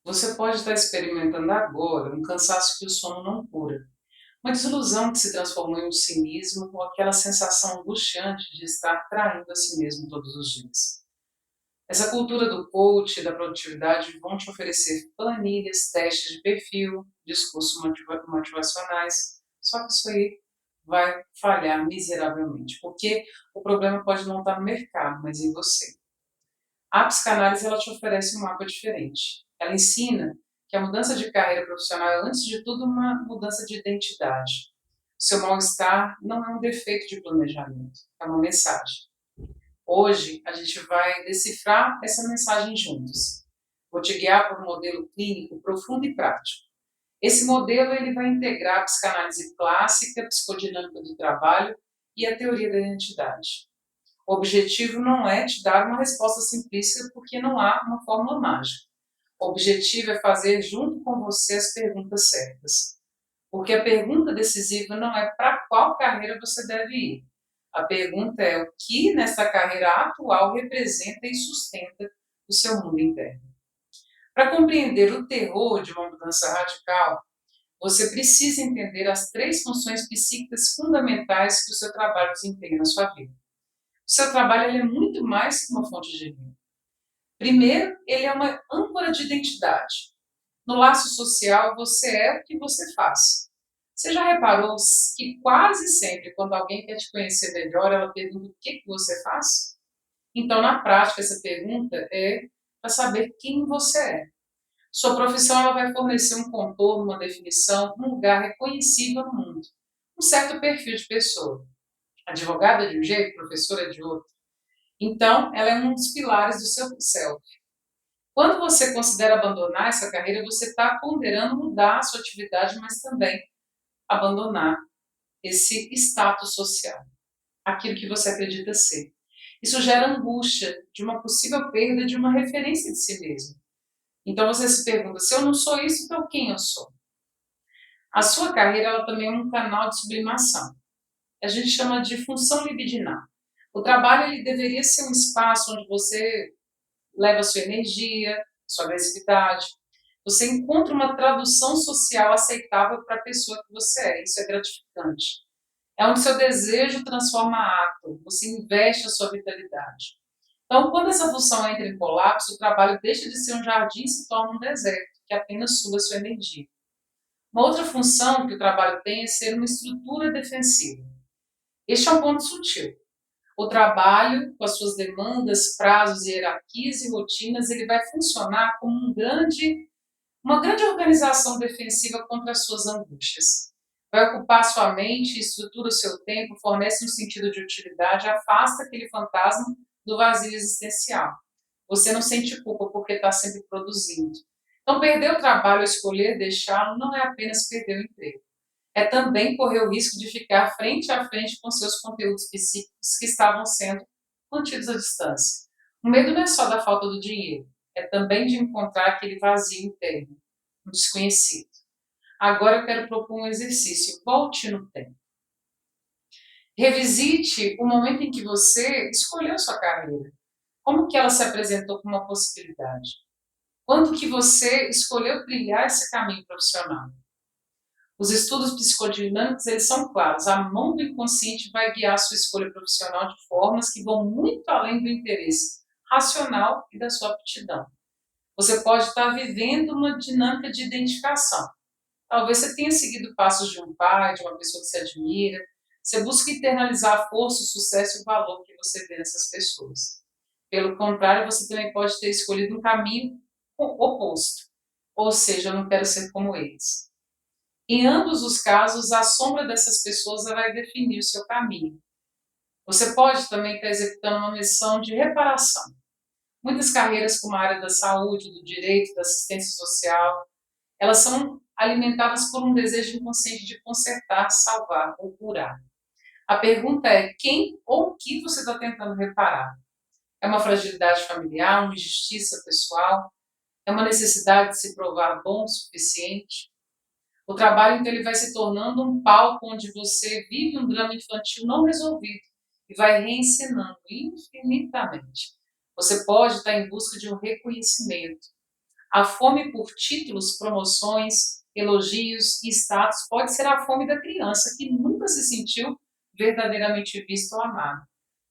Você pode estar experimentando agora um cansaço que o sono não cura, uma desilusão que se transformou em um cinismo ou aquela sensação angustiante de estar traindo a si mesmo todos os dias. Essa cultura do coach e da produtividade vão te oferecer planilhas, testes de perfil, discursos motivacionais, só que isso aí vai falhar miseravelmente, porque o problema pode não estar no mercado, mas em você. A psicanálise ela te oferece um mapa diferente. Ela ensina que a mudança de carreira profissional é, antes de tudo, uma mudança de identidade. O seu mal-estar não é um defeito de planejamento, é uma mensagem. Hoje, a gente vai decifrar essa mensagem juntos. Vou te guiar por um modelo clínico profundo e prático. Esse modelo ele vai integrar a psicanálise clássica, a psicodinâmica do trabalho e a teoria da identidade. O objetivo não é te dar uma resposta simplista, porque não há uma fórmula mágica. O objetivo é fazer junto com você as perguntas certas. Porque a pergunta decisiva não é para qual carreira você deve ir. A pergunta é o que nessa carreira atual representa e sustenta o seu mundo interno. Para compreender o terror de uma mudança radical, você precisa entender as três funções psíquicas fundamentais que o seu trabalho desempenha na sua vida. O seu trabalho ele é muito mais que uma fonte de renda. Primeiro, ele é uma âncora de identidade. No laço social, você é o que você faz. Você já reparou que quase sempre, quando alguém quer te conhecer melhor, ela pergunta o que você faz? Então, na prática, essa pergunta é para saber quem você é. Sua profissão ela vai fornecer um contorno, uma definição, um lugar reconhecível no mundo. Um certo perfil de pessoa. Advogada de um jeito, professora de outro. Então, ela é um dos pilares do seu self. Quando você considera abandonar essa carreira, você está ponderando mudar a sua atividade, mas também abandonar esse status social, aquilo que você acredita ser. Isso gera angústia de uma possível perda de uma referência de si mesmo. Então você se pergunta, se eu não sou isso, então quem eu sou? A sua carreira ela também é um canal de sublimação. A gente chama de função libidinal. O trabalho ele deveria ser um espaço onde você leva a sua energia, sua agressividade. Você encontra uma tradução social aceitável para a pessoa que você é. Isso é gratificante. É onde seu desejo transforma ato, você investe a sua vitalidade. Então, quando essa função entra em colapso, o trabalho deixa de ser um jardim e se torna um deserto, que apenas suga sua energia. Uma outra função que o trabalho tem é ser uma estrutura defensiva. Este é um ponto sutil. O trabalho, com as suas demandas, prazos, hierarquias e rotinas, ele vai funcionar como uma grande organização defensiva contra as suas angústias. Vai ocupar sua mente, estrutura o seu tempo, fornece um sentido de utilidade, afasta aquele fantasma do vazio existencial. Você não sente culpa porque está sempre produzindo. Então, perder o trabalho, escolher deixá-lo, não é apenas perder o emprego. É também correr o risco de ficar frente a frente com seus conteúdos psíquicos que estavam sendo mantidos à distância. O medo não é só da falta do dinheiro, é também de encontrar aquele vazio interno, um desconhecido. Agora eu quero propor um exercício. Volte no tempo. Revisite o momento em que você escolheu sua carreira. Como que ela se apresentou como uma possibilidade? Quando que você escolheu trilhar esse caminho profissional? Os estudos psicodinâmicos, eles são claros. A mão do inconsciente vai guiar a sua escolha profissional de formas que vão muito além do interesse racional e da sua aptidão. Você pode estar vivendo uma dinâmica de identificação. Talvez você tenha seguido passos de um pai, de uma pessoa que você admira. Você busca internalizar a força, o sucesso e o valor que você vê nessas pessoas. Pelo contrário, você também pode ter escolhido um caminho oposto. Ou seja, eu não quero ser como eles. Em ambos os casos, a sombra dessas pessoas vai definir o seu caminho. Você pode também estar executando uma missão de reparação. Muitas carreiras como a área da saúde, do direito, da assistência social, elas são alimentadas por um desejo inconsciente de consertar, salvar ou curar. A pergunta é quem ou o que você está tentando reparar? É uma fragilidade familiar, uma injustiça pessoal? É uma necessidade de se provar bom o suficiente? O trabalho, então, ele vai se tornando um palco onde você vive um drama infantil não resolvido e vai reencenando infinitamente. Você pode estar em busca de um reconhecimento. A fome por títulos, promoções, elogios e status pode ser a fome da criança que nunca se sentiu verdadeiramente visto ou amado.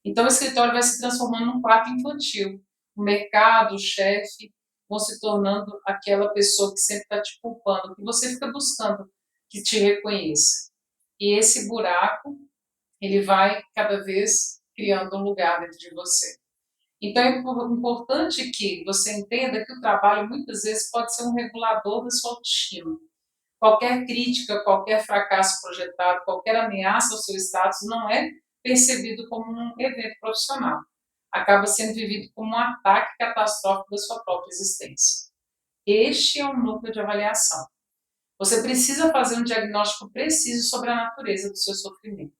Então, o escritório vai se transformando num quarto infantil. O mercado, o chefe, vão se tornando aquela pessoa que sempre está te culpando, que você fica buscando que te reconheça. E esse buraco, ele vai cada vez criando um lugar dentro de você. Então, é importante que você entenda que o trabalho, muitas vezes, pode ser um regulador da sua autoestima. Qualquer crítica, qualquer fracasso projetado, qualquer ameaça ao seu status não é percebido como um evento profissional. Acaba sendo vivido como um ataque catastrófico da sua própria existência. Este é o núcleo de avaliação. Você precisa fazer um diagnóstico preciso sobre a natureza do seu sofrimento.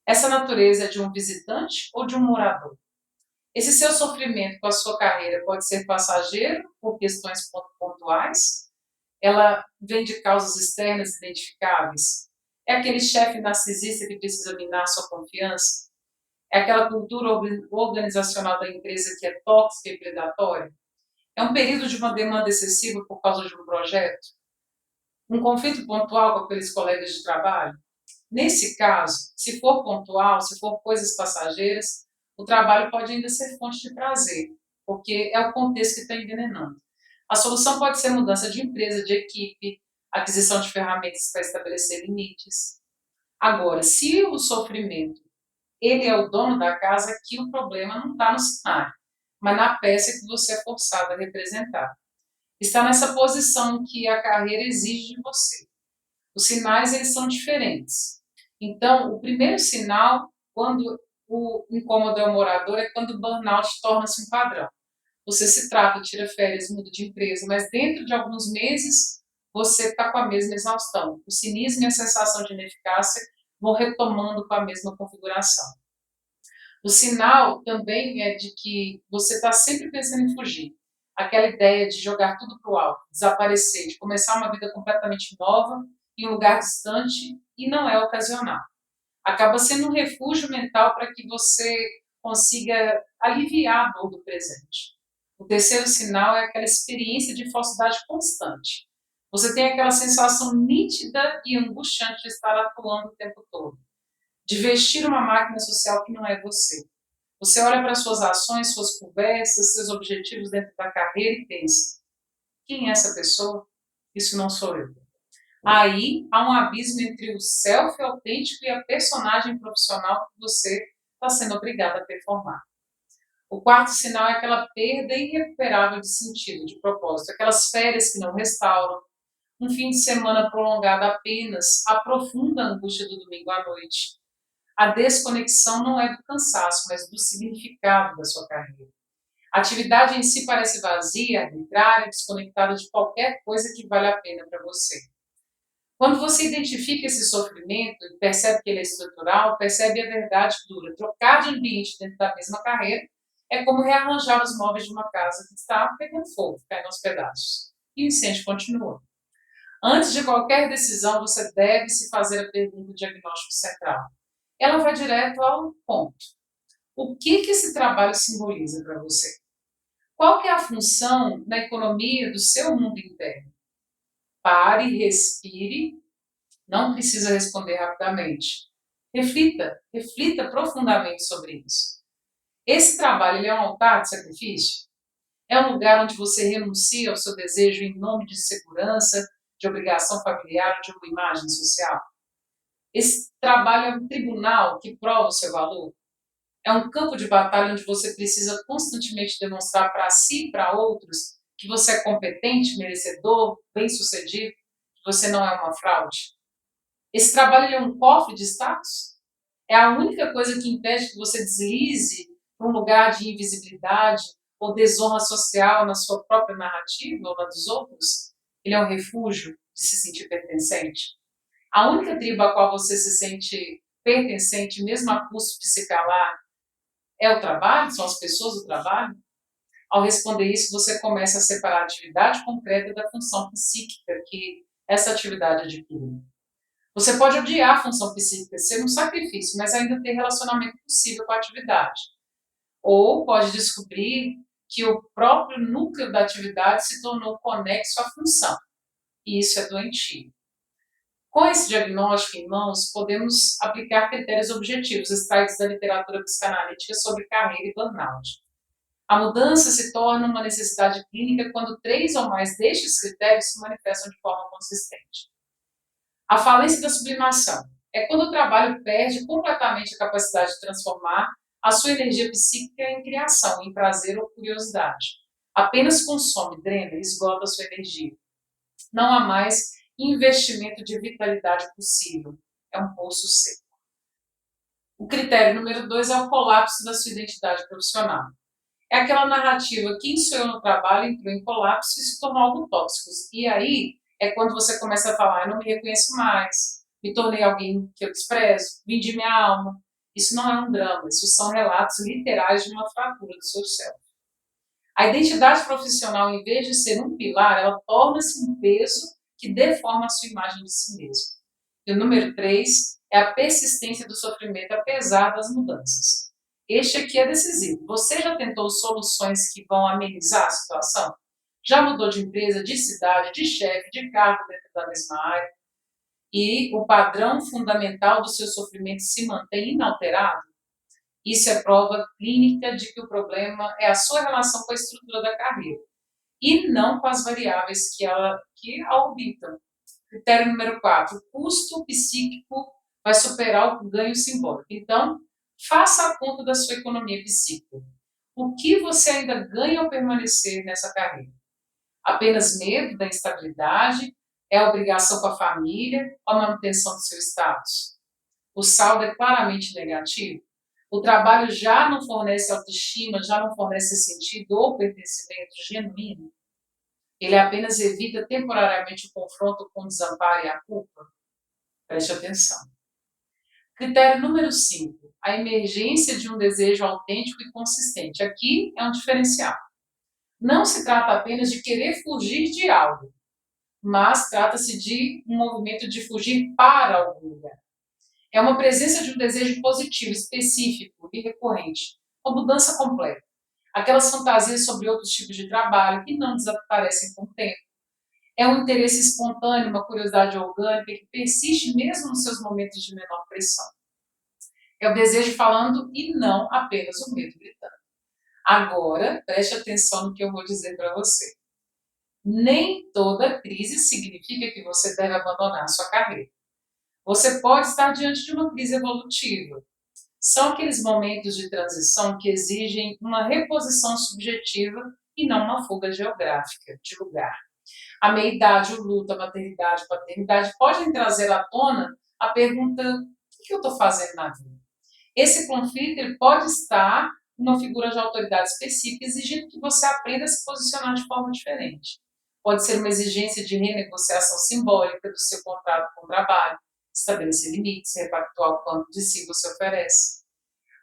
Essa natureza é de um visitante ou de um morador? Esse seu sofrimento com a sua carreira pode ser passageiro por questões pontuais? Ela vem de causas externas identificáveis? É aquele chefe narcisista que precisa minar sua confiança? É aquela cultura organizacional da empresa que é tóxica e predatória? É um período de uma demanda excessiva por causa de um projeto? Um conflito pontual com aqueles colegas de trabalho? Nesse caso, se for pontual, se for coisas passageiras, o trabalho pode ainda ser fonte de prazer, porque é o contexto que está envenenando. A solução pode ser mudança de empresa, de equipe, aquisição de ferramentas para estabelecer limites. Agora, se o sofrimento ele é o dono da casa, aqui o problema não está no cenário, mas na peça que você é forçado a representar. Está nessa posição que a carreira exige de você. Os sinais eles são diferentes. Então, o primeiro sinal, quando o incômodo é o morador, é quando o burnout torna-se um padrão. Você se trata, tira férias, muda de empresa, mas dentro de alguns meses você está com a mesma exaustão. O cinismo e a sensação de ineficácia vão retomando com a mesma configuração. O sinal também é de que você está sempre pensando em fugir. Aquela ideia de jogar tudo para o alto, desaparecer, de começar uma vida completamente nova em um lugar distante e não é ocasional. Acaba sendo um refúgio mental para que você consiga aliviar a dor do presente. O terceiro sinal é aquela experiência de falsidade constante. Você tem aquela sensação nítida e angustiante de estar atuando o tempo todo, de vestir uma máquina social que não é você. Você olha para suas ações, suas conversas, seus objetivos dentro da carreira e pensa: quem é essa pessoa? Isso não sou eu. Aí há um abismo entre o self autêntico e a personagem profissional que você está sendo obrigado a performar. O quarto sinal é aquela perda irrecuperável de sentido, de propósito, aquelas férias que não restauram, um fim de semana prolongado apenas aprofunda a angústia do domingo à noite. A desconexão não é do cansaço, mas do significado da sua carreira. A atividade em si parece vazia, arbitrária, desconectada de qualquer coisa que vale a pena para você. Quando você identifica esse sofrimento e percebe que ele é estrutural, percebe a verdade dura. Trocar de ambiente dentro da mesma carreira é como rearranjar os móveis de uma casa que está pegando fogo, caindo aos pedaços. E o incêndio continua. Antes de qualquer decisão, você deve se fazer a pergunta do diagnóstico central. Ela vai direto ao ponto. O que esse trabalho simboliza para você? Qual que é a função na economia do seu mundo interno? Pare, respire, não precisa responder rapidamente. Reflita profundamente sobre isso. Esse trabalho ele é um altar de sacrifício? É um lugar onde você renuncia ao seu desejo em nome de segurança, de obrigação familiar, de uma imagem social? Esse trabalho é um tribunal que prova o seu valor? É um campo de batalha onde você precisa constantemente demonstrar para si e para outros que você é competente, merecedor, bem-sucedido, que você não é uma fraude? Esse trabalho é um cofre de status? É a única coisa que impede que você deslize para um lugar de invisibilidade ou desonra social na sua própria narrativa ou na dos outros? Ele é um refúgio de se sentir pertencente? A única tribo a qual você se sente pertencente, mesmo a custo de se calar, é o trabalho? São as pessoas do trabalho? Ao responder isso, você começa a separar a atividade concreta da função psíquica que essa atividade adquire. Você pode odiar a função psíquica, ser um sacrifício, mas ainda ter relacionamento possível com a atividade. Ou pode descobrir que o próprio núcleo da atividade se tornou conexo à função, e isso é doentio. Com esse diagnóstico em mãos, podemos aplicar critérios objetivos extraídos da literatura psicanalítica sobre carreira e burnout. A mudança se torna uma necessidade clínica quando 3 ou mais destes critérios se manifestam de forma consistente. A falência da sublimação é quando o trabalho perde completamente a capacidade de transformar a sua energia psíquica em criação, em prazer ou curiosidade. Apenas consome, drena e esgota a sua energia. Não há mais investimento de vitalidade possível. É um poço seco. O critério número 2 é o colapso da sua identidade profissional. É aquela narrativa, quem sou eu no trabalho, entrou em colapso e se tornou algo tóxico. E aí é quando você começa a falar, eu não me reconheço mais, me tornei alguém que eu desprezo, vendi minha alma. Isso não é um drama, isso são relatos literais de uma fratura do seu self. A identidade profissional, em vez de ser um pilar, ela torna-se um peso que deforma a sua imagem de si mesmo. E o número 3 é a persistência do sofrimento apesar das mudanças. Este aqui é decisivo. Você já tentou soluções que vão amenizar a situação? Já mudou de empresa, de cidade, de chefe, de cargo dentro da mesma área? E o padrão fundamental do seu sofrimento se mantém inalterado? Isso é prova clínica de que o problema é a sua relação com a estrutura da carreira e não com as variáveis que a orbitam. Critério número 4, o custo psíquico vai superar o ganho simbólico. Então, faça a conta da sua economia psíquica. O que você ainda ganha ao permanecer nessa carreira? Apenas medo da instabilidade? É a obrigação com a família ou a manutenção do seu status? O saldo é claramente negativo? O trabalho já não fornece autoestima, já não fornece sentido ou pertencimento genuíno? Ele apenas evita temporariamente o confronto com o desamparo e a culpa? Preste atenção. Critério número 5. A emergência de um desejo autêntico e consistente. Aqui é um diferencial. Não se trata apenas de querer fugir de algo, mas trata-se de um movimento de fugir para algum lugar. É uma presença de um desejo positivo, específico e recorrente. Uma mudança completa. Aquelas fantasias sobre outros tipos de trabalho que não desaparecem com o tempo. É um interesse espontâneo, uma curiosidade orgânica que persiste mesmo nos seus momentos de menor pressão. É o desejo falando e não apenas o medo gritando. Agora, preste atenção no que eu vou dizer para você. Nem toda crise significa que você deve abandonar a sua carreira. Você pode estar diante de uma crise evolutiva. São aqueles momentos de transição que exigem uma reposição subjetiva e não uma fuga geográfica de lugar. A meia-idade, o luto, a maternidade, a paternidade podem trazer à tona a pergunta: o que eu estou fazendo na vida? Esse conflito ele pode estar numa figura de autoridade específica exigindo que você aprenda a se posicionar de forma diferente. Pode ser uma exigência de renegociação simbólica do seu contrato com o trabalho, estabelecer limites, repactuar o quanto de si você oferece.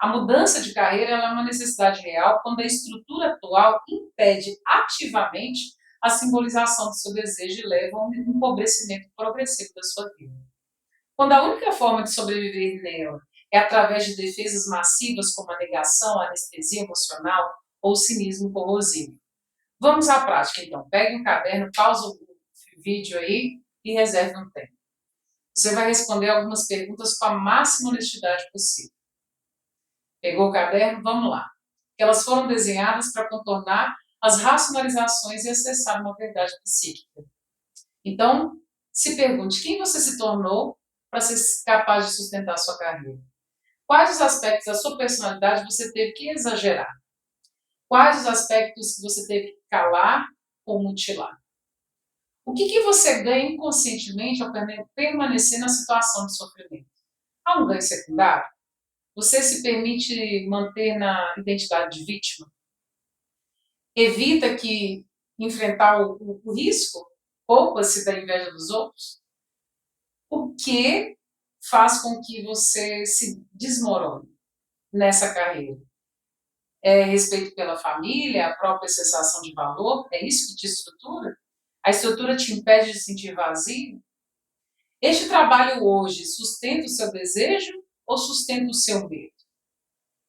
A mudança de carreira é uma necessidade real quando a estrutura atual impede ativamente a simbolização do seu desejo e leva a um empobrecimento progressivo da sua vida. Quando a única forma de sobreviver nela é através de defesas massivas como a negação, a anestesia emocional ou o cinismo corrosivo. Vamos à prática, então. Pegue um caderno, pausa o vídeo aí e reserve um tempo. Você vai responder algumas perguntas com a máxima honestidade possível. Pegou o caderno? Vamos lá. Elas foram desenhadas para contornar as racionalizações e acessar uma verdade psíquica. Então, se pergunte quem você se tornou para ser capaz de sustentar a sua carreira. Quais os aspectos da sua personalidade você teve que exagerar? Quais os aspectos que você teve que calar ou mutilar? O que você ganha inconscientemente ao permanecer na situação de sofrimento? Há um ganho secundário? Você se permite manter na identidade de vítima? Evita que enfrentar o risco? Poupa-se da inveja dos outros? O que faz com que você se desmorone nessa carreira? É respeito pela família, a própria sensação de valor? É isso que te estrutura? A estrutura te impede de sentir vazio? Este trabalho hoje sustenta o seu desejo ou sustenta o seu medo?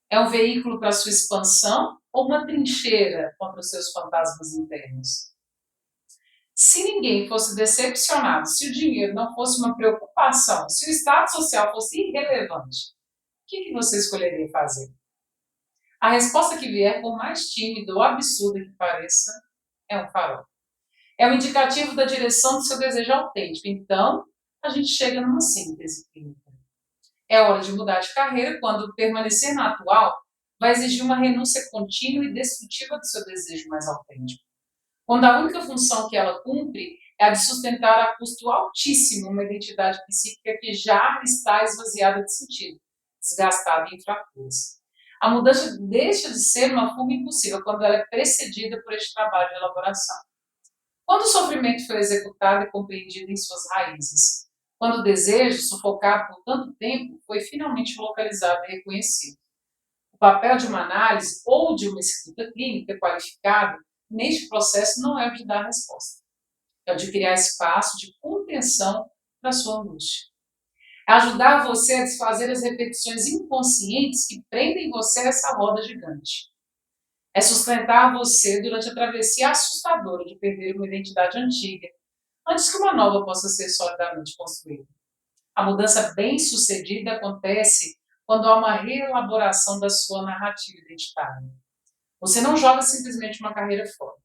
É um veículo para a sua expansão ou uma trincheira contra os seus fantasmas internos? Se ninguém fosse decepcionado, se o dinheiro não fosse uma preocupação, se o status social fosse irrelevante, o que você escolheria fazer? A resposta que vier, por mais tímida ou absurda que pareça, é um farol. É um indicativo da direção do seu desejo autêntico. Então, a gente chega numa síntese clínica. É hora de mudar de carreira quando permanecer na atual vai exigir uma renúncia contínua e destrutiva do seu desejo mais autêntico. Quando a única função que ela cumpre é a de sustentar a custo altíssimo uma identidade psíquica que já está esvaziada de sentido, desgastada em fraturas. A mudança deixa de ser uma fuga impossível quando ela é precedida por este trabalho de elaboração. Quando o sofrimento foi executado e compreendido em suas raízes, quando o desejo, sufocado por tanto tempo, foi finalmente localizado e reconhecido. O papel de uma análise ou de uma escuta clínica qualificada neste processo não é o de dar resposta, é o de criar espaço de contenção para a sua angústia. É ajudar você a desfazer as repetições inconscientes que prendem você a essa roda gigante. É sustentar você durante a travessia assustadora de perder uma identidade antiga, antes que uma nova possa ser solidamente construída. A mudança bem-sucedida acontece quando há uma reelaboração da sua narrativa identitária. Você não joga simplesmente uma carreira fora.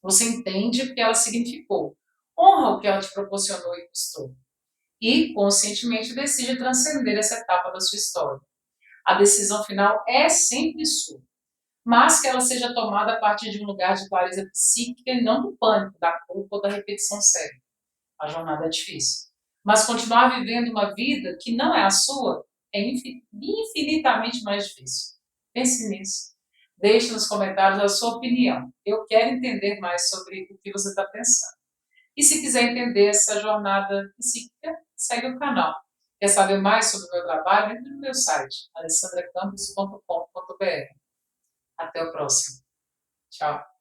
Você entende o que ela significou, honra o que ela te proporcionou e custou. E, conscientemente, decide transcender essa etapa da sua história. A decisão final é sempre sua, mas que ela seja tomada a partir de um lugar de clareza psíquica e não do pânico, da culpa ou da repetição célebre. A jornada é difícil. Mas continuar vivendo uma vida que não é a sua é infinitamente mais difícil. Pense nisso. Deixe nos comentários a sua opinião. Eu quero entender mais sobre o que você está pensando. E se quiser entender essa jornada psíquica, segue o canal. Quer saber mais sobre o meu trabalho? Entre no meu site, alessandracampos.com.br. Até o próximo. Tchau.